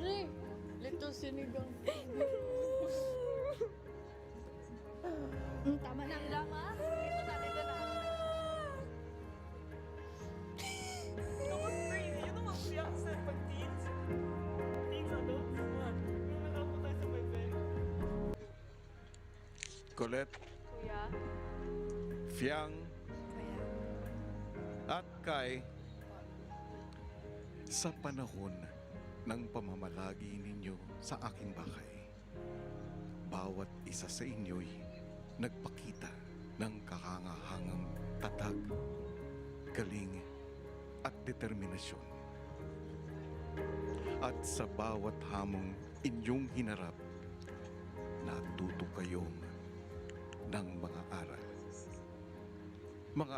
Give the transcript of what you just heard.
Dali. Little sinigang. Tama na lang, ha? Dito na. That was crazy. You know what Priyanka said pag teens? Teens, adults? What? Wala po tayo sa may bed. Colette, Kuya? Fiang, at Kai, sa panahon ng pamamalagi ninyo sa aking bahay, bawat isa sa inyo'y nagpakita ng kahangahangang tatag, galing at determinasyon. At sa bawat hamong inyong hinarap, natuto kayong ng mga aral. Mga